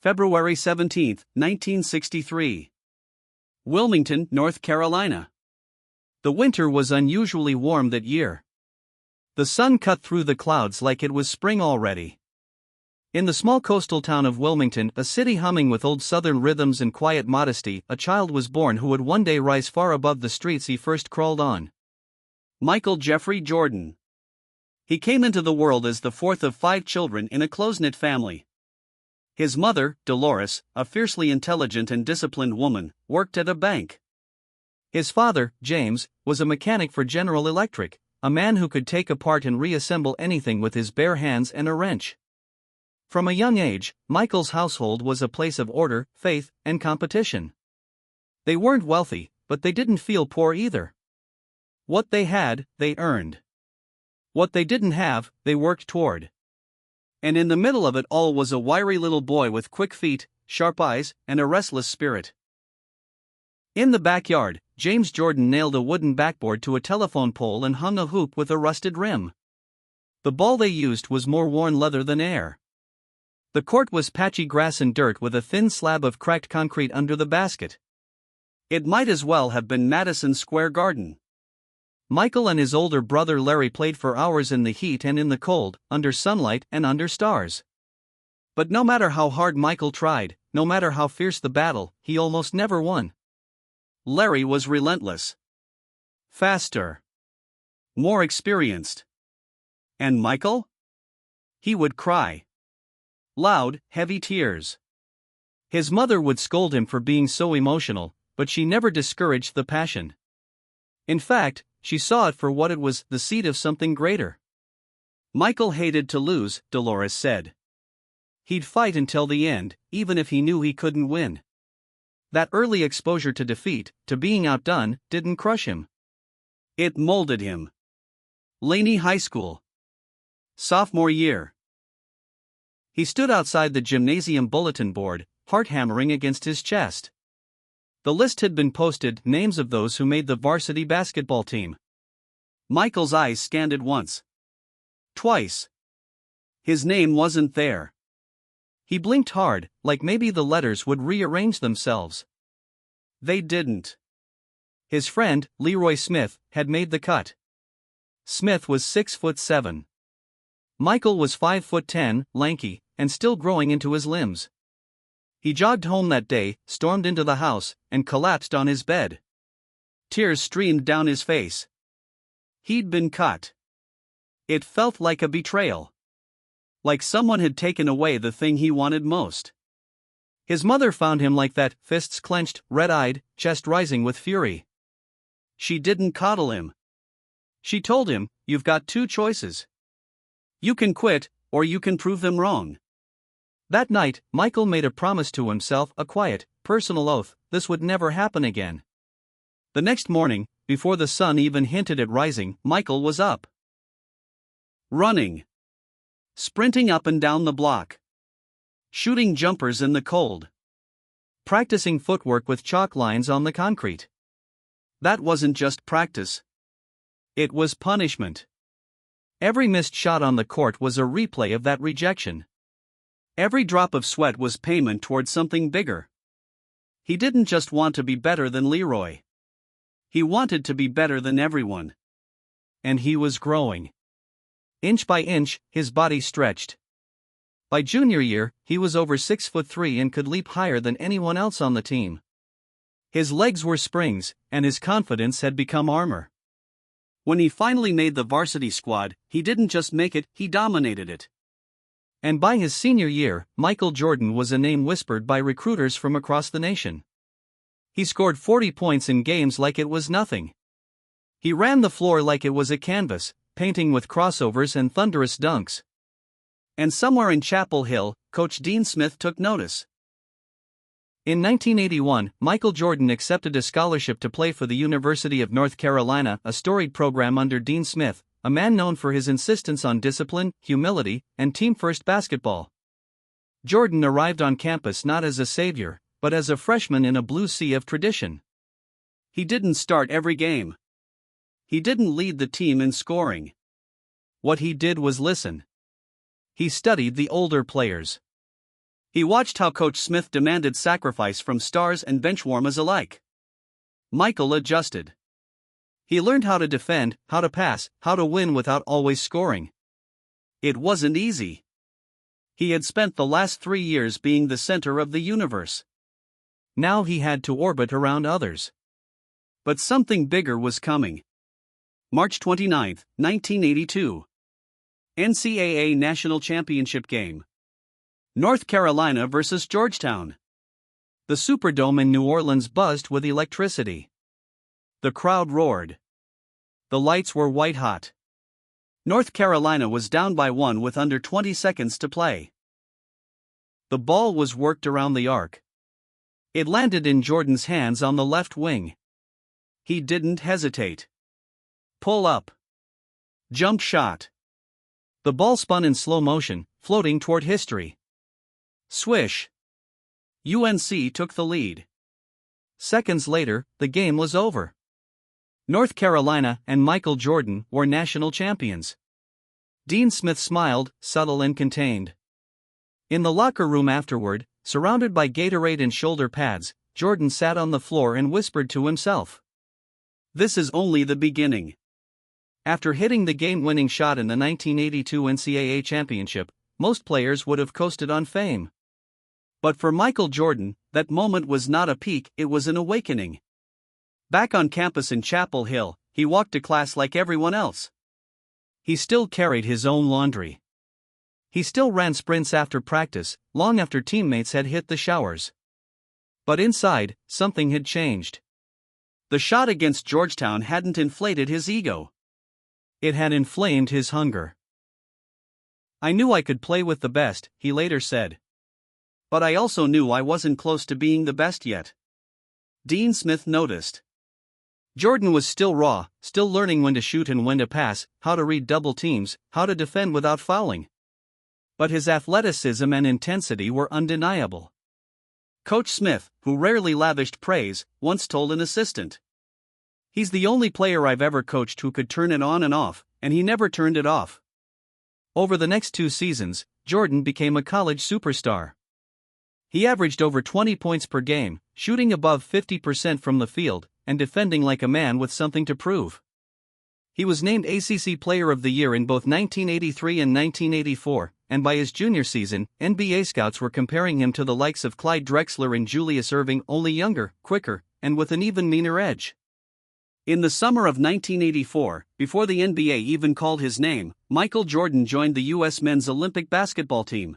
February 17, 1963. Wilmington, North Carolina. The winter was unusually warm that year. The sun cut through the clouds like it was spring already. In the small coastal town of Wilmington, a city humming with old Southern rhythms and quiet modesty, a child was born who would one day rise far above the streets he first crawled on. Michael Jeffrey Jordan. He came into the world as the fourth of 5 children in a close-knit family. His mother, Dolores, a fiercely intelligent and disciplined woman, worked at a bank. His father, James, was a mechanic for General Electric, a man who could take apart and reassemble anything with his bare hands and a wrench. From a young age, Michael's household was a place of order, faith, and competition. They weren't wealthy, but they didn't feel poor either. What they had, they earned. What they didn't have, they worked toward. And in the middle of it all was a wiry little boy with quick feet, sharp eyes, and a restless spirit. In the backyard, James Jordan nailed a wooden backboard to a telephone pole and hung a hoop with a rusted rim. The ball they used was more worn leather than air. The court was patchy grass and dirt with a thin slab of cracked concrete under the basket. It might as well have been Madison Square Garden. Michael and his older brother Larry played for hours in the heat and in the cold, under sunlight and under stars. But no matter how hard Michael tried, no matter how fierce the battle, he almost never won. Larry was relentless. Faster. More experienced. And Michael? He would cry. Loud, heavy tears. His mother would scold him for being so emotional, but she never discouraged the passion. In fact, she saw it for what it was, the seed of something greater. Michael hated to lose, Dolores said. He'd fight until the end, even if he knew he couldn't win. That early exposure to defeat, to being outdone, didn't crush him. It molded him. Laney High School. Sophomore year. He stood outside the gymnasium bulletin board, heart hammering against his chest. The list had been posted, names of those who made the varsity basketball team. Michael's eyes scanned it once. Twice. His name wasn't there. He blinked hard, like maybe the letters would rearrange themselves. They didn't. His friend, Leroy Smith, had made the cut. Smith was 6'7". Michael was 5'10", lanky, and still growing into his limbs. He jogged home that day, stormed into the house, and collapsed on his bed. Tears streamed down his face. He'd been cut. It felt like a betrayal. Like someone had taken away the thing he wanted most. His mother found him like that, fists clenched, red-eyed, chest rising with fury. She didn't coddle him. She told him, "You've got 2 choices. You can quit, or you can prove them wrong." That night, Michael made a promise to himself, a quiet, personal oath: this would never happen again. The next morning, before the sun even hinted at rising, Michael was up. Running. Sprinting up and down the block. Shooting jumpers in the cold. Practicing footwork with chalk lines on the concrete. That wasn't just practice. It was punishment. Every missed shot on the court was a replay of that rejection. Every drop of sweat was payment toward something bigger. He didn't just want to be better than Leroy. He wanted to be better than everyone. And he was growing. Inch by inch, his body stretched. By junior year, he was over 6'3" and could leap higher than anyone else on the team. His legs were springs, and his confidence had become armor. When he finally made the varsity squad, he didn't just make it, he dominated it. And by his senior year, Michael Jordan was a name whispered by recruiters from across the nation. He scored 40 points in games like it was nothing. He ran the floor like it was a canvas, painting with crossovers and thunderous dunks. And somewhere in Chapel Hill, Coach Dean Smith took notice. In 1981, Michael Jordan accepted a scholarship to play for the University of North Carolina, a storied program under Dean Smith, a man known for his insistence on discipline, humility, and team-first basketball. Jordan arrived on campus not as a savior, but as a freshman in a blue sea of tradition. He didn't start every game. He didn't lead the team in scoring. What he did was listen. He studied the older players. He watched how Coach Smith demanded sacrifice from stars and benchwarmers alike. Michael adjusted. He learned how to defend, how to pass, how to win without always scoring. It wasn't easy. He had spent the last 3 years being the center of the universe. Now he had to orbit around others. But something bigger was coming. March 29, 1982. NCAA National Championship Game. North Carolina vs. Georgetown. The Superdome in New Orleans buzzed with electricity. The crowd roared. The lights were white hot. North Carolina was down by 1 with under 20 seconds to play. The ball was worked around the arc. It landed in Jordan's hands on the left wing. He didn't hesitate. Pull up. Jump shot. The ball spun in slow motion, floating toward history. Swish. UNC took the lead. Seconds later, the game was over. North Carolina and Michael Jordan were national champions. Dean Smith smiled, subtle and contained. In the locker room afterward, surrounded by Gatorade and shoulder pads, Jordan sat on the floor and whispered to himself. This is only the beginning. After hitting the game-winning shot in the 1982 NCAA championship, most players would have coasted on fame. But for Michael Jordan, that moment was not a peak, it was an awakening. Back on campus in Chapel Hill, he walked to class like everyone else. He still carried his own laundry. He still ran sprints after practice, long after teammates had hit the showers. But inside, something had changed. The shot against Georgetown hadn't inflated his ego. It had inflamed his hunger. I knew I could play with the best, he later said. But I also knew I wasn't close to being the best yet. Dean Smith noticed. Jordan was still raw, still learning when to shoot and when to pass, how to read double teams, how to defend without fouling. But his athleticism and intensity were undeniable. Coach Smith, who rarely lavished praise, once told an assistant. He's the only player I've ever coached who could turn it on and off, and he never turned it off. Over the next 2 seasons, Jordan became a college superstar. He averaged over 20 points per game, shooting above 50% from the field, and defending like a man with something to prove. He was named ACC Player of the Year in both 1983 and 1984, and by his junior season, NBA scouts were comparing him to the likes of Clyde Drexler and Julius Erving, only younger, quicker, and with an even meaner edge. In the summer of 1984, before the NBA even called his name, Michael Jordan joined the U.S. men's Olympic basketball team.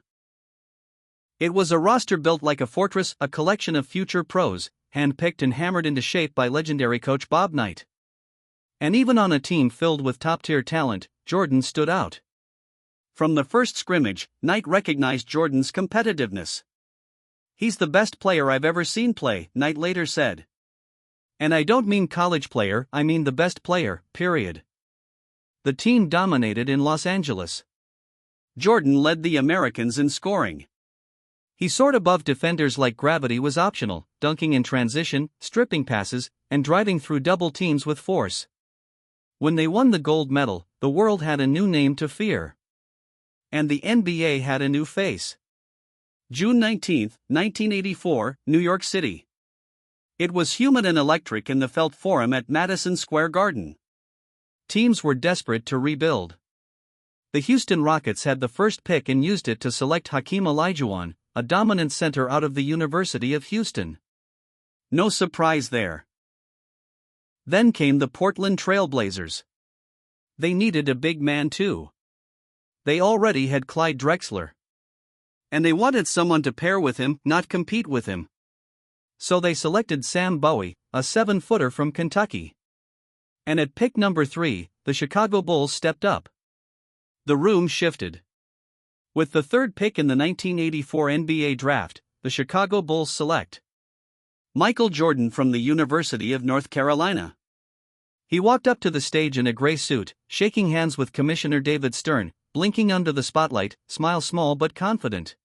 It was a roster built like a fortress, a collection of future pros, hand-picked and hammered into shape by legendary coach Bob Knight. And even on a team filled with top-tier talent, Jordan stood out. From the first scrimmage, Knight recognized Jordan's competitiveness. He's the best player I've ever seen play, Knight later said. And I don't mean college player, I mean the best player, period. The team dominated in Los Angeles. Jordan led the Americans in scoring. He soared above defenders like gravity was optional, dunking in transition, stripping passes, and driving through double teams with force. When they won the gold medal, the world had a new name to fear. And the NBA had a new face. June 19, 1984, New York City. It was humid and electric in the Felt Forum at Madison Square Garden. Teams were desperate to rebuild. The Houston Rockets had the first pick and used it to select Hakeem Olajuwon, a dominant center out of the University of Houston. No surprise there. Then came the Portland Trail Blazers. They needed a big man too. They already had Clyde Drexler. And they wanted someone to pair with him, not compete with him. So they selected Sam Bowie, a 7-footer from Kentucky. And at pick number 3, the Chicago Bulls stepped up. The room shifted. With the 3rd pick in the 1984 NBA draft, the Chicago Bulls select Michael Jordan from the University of North Carolina. He walked up to the stage in a gray suit, shaking hands with Commissioner David Stern, blinking under the spotlight, smile small but confident.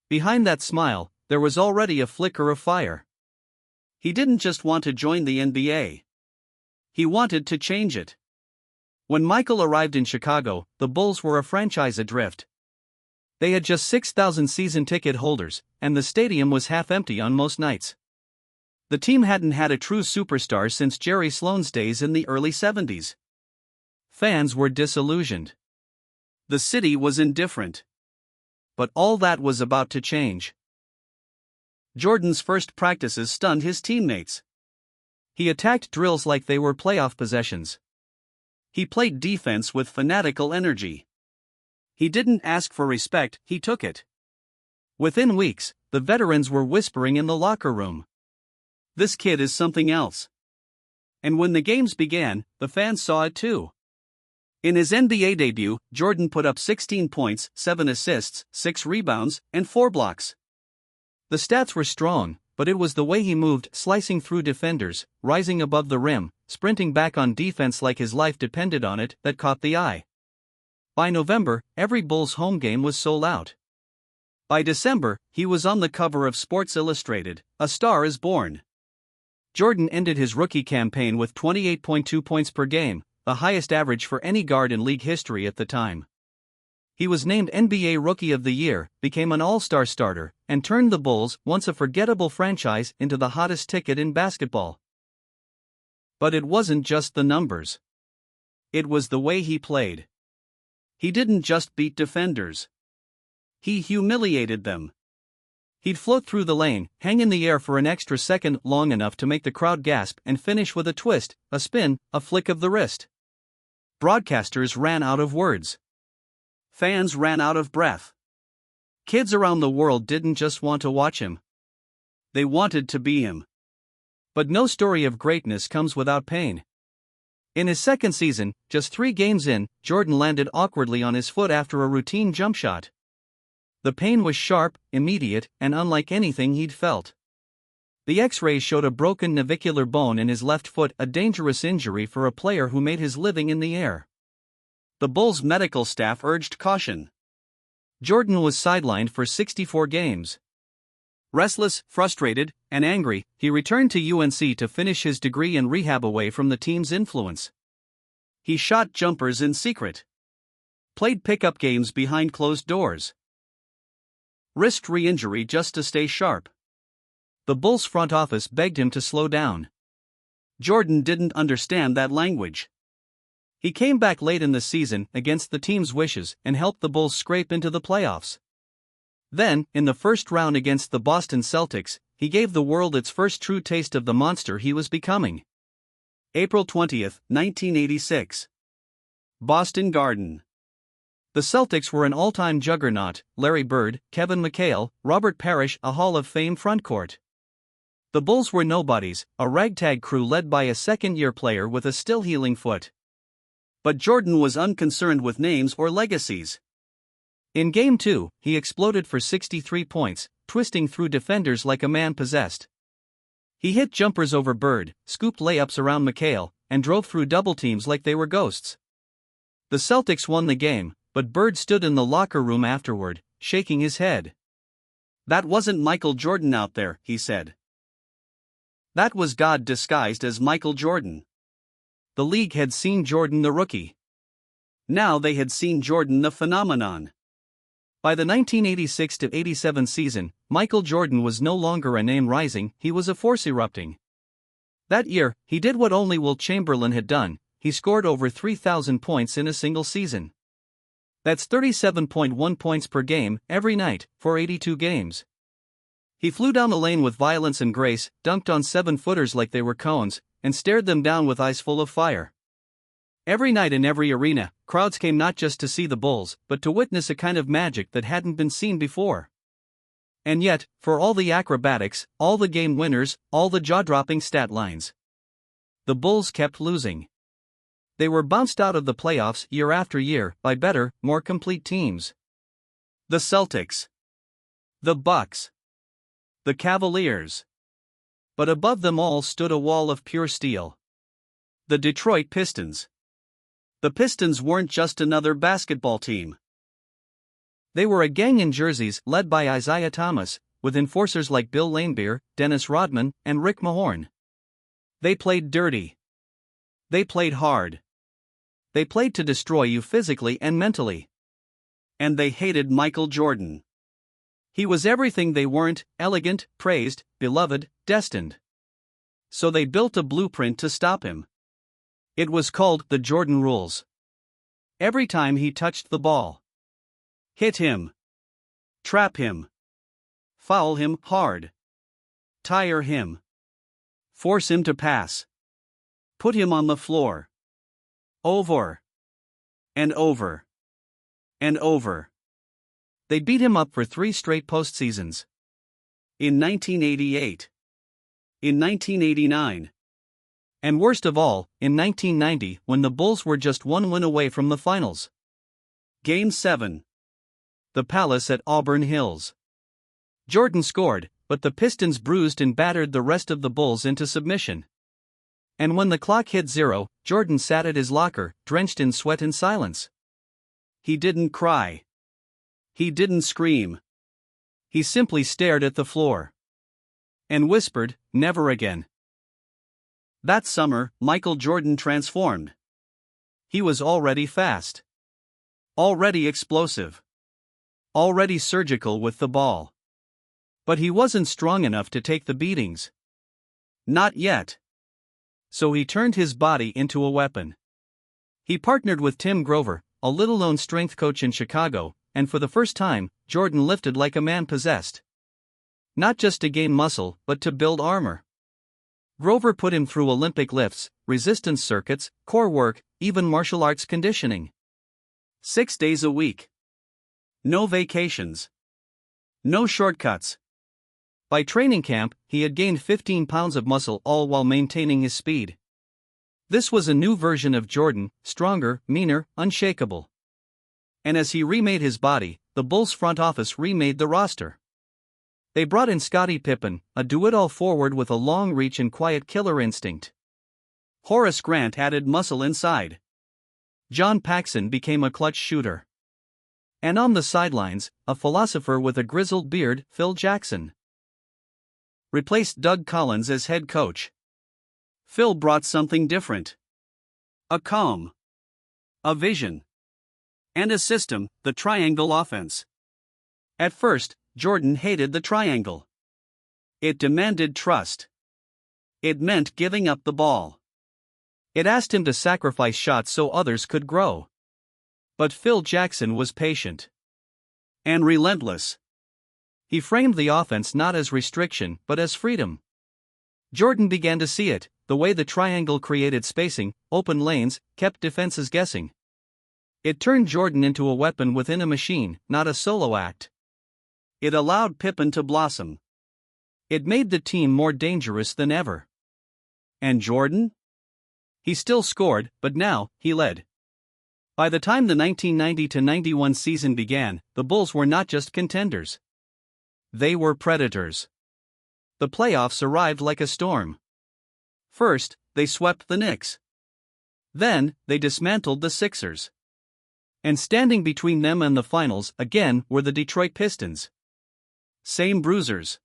Behind that smile, there was already a flicker of fire. He didn't just want to join the NBA. He wanted to change it. When Michael arrived in Chicago, the Bulls were a franchise adrift. They had just 6,000 season ticket holders, and the stadium was half empty on most nights. The team hadn't had a true superstar since Jerry Sloan's days in the early 70s. Fans were disillusioned. The city was indifferent. But all that was about to change. Jordan's first practices stunned his teammates. He attacked drills like they were playoff possessions. He played defense with fanatical energy. He didn't ask for respect, he took it. Within weeks, the veterans were whispering in the locker room, "This kid is something else." And when the games began, the fans saw it too. In his NBA debut, Jordan put up 16 points, 7 assists, 6 rebounds, and 4 blocks. The stats were strong, but it was the way he moved, slicing through defenders, rising above the rim, sprinting back on defense like his life depended on it, that caught the eye. By November, every Bulls home game was sold out. By December, he was on the cover of Sports Illustrated, "A Star is Born." Jordan ended his rookie campaign with 28.2 points per game, the highest average for any guard in league history at the time. He was named NBA Rookie of the Year, became an All-Star starter, and turned the Bulls, once a forgettable franchise, into the hottest ticket in basketball. But it wasn't just the numbers. It was the way he played. He didn't just beat defenders. He humiliated them. He'd float through the lane, hang in the air for an extra second long enough to make the crowd gasp, and finish with a twist, a spin, a flick of the wrist. Broadcasters ran out of words. Fans ran out of breath. Kids around the world didn't just want to watch him. They wanted to be him. But no story of greatness comes without pain. In his second season, just 3 games in, Jordan landed awkwardly on his foot after a routine jump shot. The pain was sharp, immediate, and unlike anything he'd felt. The X-rays showed a broken navicular bone in his left foot, a dangerous injury for a player who made his living in the air. The Bulls' medical staff urged caution. Jordan was sidelined for 64 games. Restless, frustrated, and angry, he returned to UNC to finish his degree in rehab away from the team's influence. He shot jumpers in secret. Played pickup games behind closed doors. Risked re-injury just to stay sharp. The Bulls' front office begged him to slow down. Jordan didn't understand that language. He came back late in the season, against the team's wishes, and helped the Bulls scrape into the playoffs. Then, in the first round against the Boston Celtics, he gave the world its first true taste of the monster he was becoming. April 20, 1986. Boston Garden. The Celtics were an all-time juggernaut: Larry Bird, Kevin McHale, Robert Parrish, a Hall of Fame frontcourt. The Bulls were nobodies, a ragtag crew led by a second-year player with a still-healing foot. But Jordan was unconcerned with names or legacies. In Game 2, he exploded for 63 points, twisting through defenders like a man possessed. He hit jumpers over Bird, scooped layups around McHale, and drove through double teams like they were ghosts. The Celtics won the game, but Bird stood in the locker room afterward, shaking his head. "That wasn't Michael Jordan out there," he said. That was God disguised as Michael Jordan. The league had seen Jordan the rookie. Now they had seen Jordan the phenomenon. By the 1986-87 season, Michael Jordan was no longer a name rising, he was a force erupting. That year, he did what only Wilt Chamberlain had done: he scored over 3,000 points in a single season. That's 37.1 points per game, every night, for 82 games. He flew down the lane with violence and grace, dunked on 7-footers like they were cones, and stared them down with eyes full of fire. Every night in every arena, crowds came not just to see the Bulls, but to witness a kind of magic that hadn't been seen before. And yet, for all the acrobatics, all the game winners, all the jaw-dropping stat lines, the Bulls kept losing. They were bounced out of the playoffs year after year by better, more complete teams. The Celtics, the Bucks, the Cavaliers. But above them all stood a wall of pure steel: the Detroit Pistons. The Pistons weren't just another basketball team. They were a gang in jerseys led by Isaiah Thomas, with enforcers like Bill Laimbeer, Dennis Rodman, and Rick Mahorn. They played dirty. They played hard. They played to destroy you physically and mentally. And they hated Michael Jordan. He was everything they weren't: elegant, praised, beloved, destined. So they built a blueprint to stop him. It was called the Jordan Rules. Every time he touched the ball, hit him, trap him, foul him hard, tire him, force him to pass, put him on the floor, over and over and over. They beat him up for 3 straight postseasons. In 1988, in 1989, and worst of all, in 1990, when the Bulls were just 1 win away from the finals. Game 7. The Palace at Auburn Hills. Jordan scored, but the Pistons bruised and battered the rest of the Bulls into submission. And when the clock hit 0, Jordan sat at his locker, drenched in sweat and silence. He didn't cry. He didn't scream. He simply stared at the floor. And whispered, "Never again." That summer, Michael Jordan transformed. He was already fast. Already explosive. Already surgical with the ball. But he wasn't strong enough to take the beatings. Not yet. So he turned his body into a weapon. He partnered with Tim Grover, a little-known strength coach in Chicago, and for the first time, Jordan lifted like a man possessed. Not just to gain muscle, but to build armor. Grover put him through Olympic lifts, resistance circuits, core work, even martial arts conditioning. 6 days a week. No vacations. No shortcuts. By training camp, he had gained 15 pounds of muscle, all while maintaining his speed. This was a new version of Jordan, stronger, meaner, unshakable. And as he remade his body, the Bulls front office remade the roster. They brought in Scottie Pippen, a do-it-all forward with a long reach and quiet killer instinct. Horace Grant added muscle inside. John Paxson became a clutch shooter. And on the sidelines, a philosopher with a grizzled beard, Phil Jackson, replaced Doug Collins as head coach. Phil brought something different. A calm. A vision. And a system, the triangle offense. At first, Jordan hated the triangle. It demanded trust. It meant giving up the ball. It asked him to sacrifice shots so others could grow. But Phil Jackson was patient. And relentless. He framed the offense not as restriction but as freedom. Jordan began to see it, the way the triangle created spacing, open lanes, kept defenses guessing. It turned Jordan into a weapon within a machine, not a solo act. It allowed Pippen to blossom. It made the team more dangerous than ever. And Jordan? He still scored, but now, he led. By the time the 1990-91 season began, the Bulls were not just contenders. They were predators. The playoffs arrived like a storm. First, they swept the Knicks. Then, they dismantled the Sixers. And standing between them and the finals again were the Detroit Pistons. Same bruisers.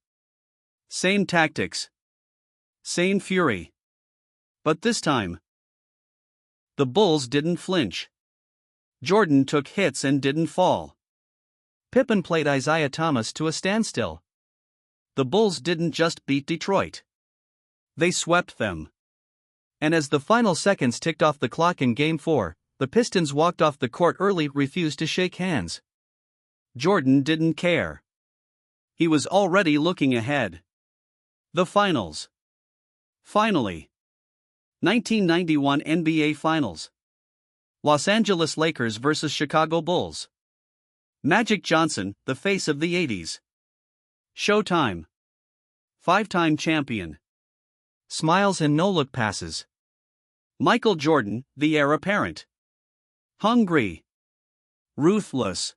Same tactics. Same fury. But this time, the Bulls didn't flinch. Jordan took hits and didn't fall. Pippen played Isaiah Thomas to a standstill. The Bulls didn't just beat Detroit. They swept them. And as the final seconds ticked off the clock in Game 4, the Pistons walked off the court early, refused to shake hands. Jordan didn't care. He was already looking ahead. The finals. Finally. 1991 NBA Finals. Los Angeles Lakers vs. Chicago Bulls. Magic Johnson, the face of the 80s. Showtime. 5-time champion. Smiles and no-look passes. Michael Jordan, the heir apparent. Hungry. Ruthless.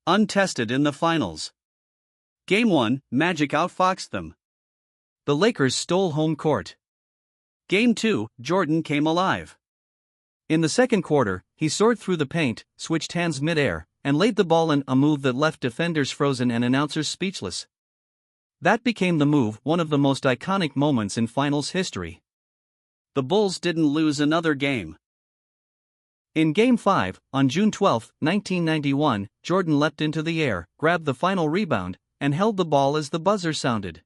Untested in the finals. Game 1, Magic outfoxed them. The Lakers stole home court. Game 2, Jordan came alive. In the second quarter, he soared through the paint, switched hands mid-air, and laid the ball in a move that left defenders frozen and announcers speechless. That became the move, one of the most iconic moments in finals history. The Bulls didn't lose another game. In Game 5, on June 12, 1991, Jordan leapt into the air, grabbed the final rebound, and held the ball as the buzzer sounded.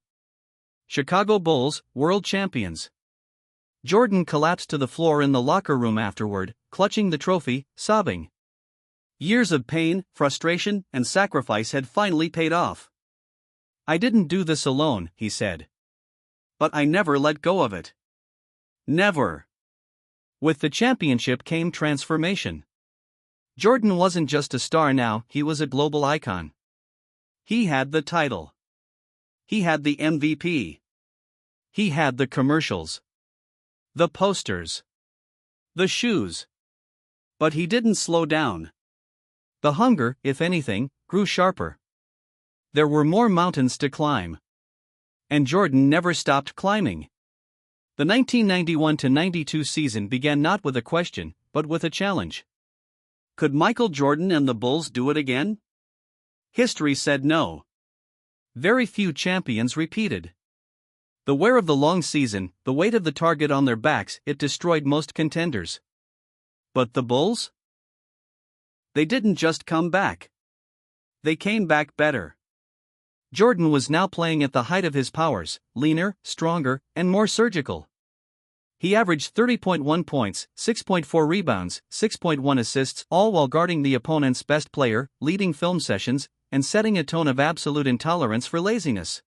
Chicago Bulls, world champions. Jordan collapsed to the floor in the locker room afterward, clutching the trophy, sobbing. Years of pain, frustration, and sacrifice had finally paid off. "I didn't do this alone," he said. "But I never let go of it. Never." With the championship came transformation. Jordan wasn't just a star now, he was a global icon. He had the title. He had the MVP. He had the commercials. The posters. The shoes. But he didn't slow down. The hunger, if anything, grew sharper. There were more mountains to climb. And Jordan never stopped climbing. The 1991-92 season began not with a question, but with a challenge. Could Michael Jordan and the Bulls do it again? History said no. Very few champions repeated. The wear of the long season, the weight of the target on their backs, it destroyed most contenders. But the Bulls? They didn't just come back. They came back better. Jordan was now playing at the height of his powers, leaner, stronger, and more surgical. He averaged 30.1 points, 6.4 rebounds, 6.1 assists, all while guarding the opponent's best player, leading film sessions, and setting a tone of absolute intolerance for laziness.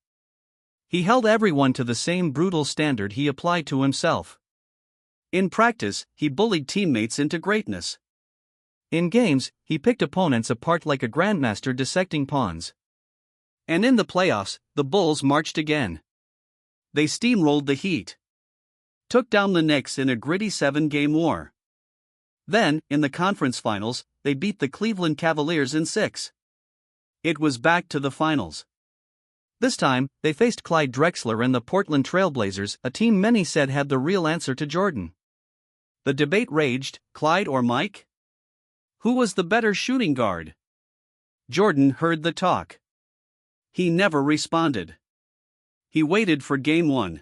He held everyone to the same brutal standard he applied to himself. In practice, he bullied teammates into greatness. In games, he picked opponents apart like a grandmaster dissecting pawns. And in the playoffs, the Bulls marched again. They steamrolled the Heat. Took down the Knicks in a gritty 7-game war. Then, in the conference finals, they beat the Cleveland Cavaliers in 6. It was back to the finals. This time, they faced Clyde Drexler and the Portland Trail Blazers, a team many said had the real answer to Jordan. The debate raged, Clyde or Mike? Who was the better shooting guard? Jordan heard the talk. He never responded. He waited for Game 1.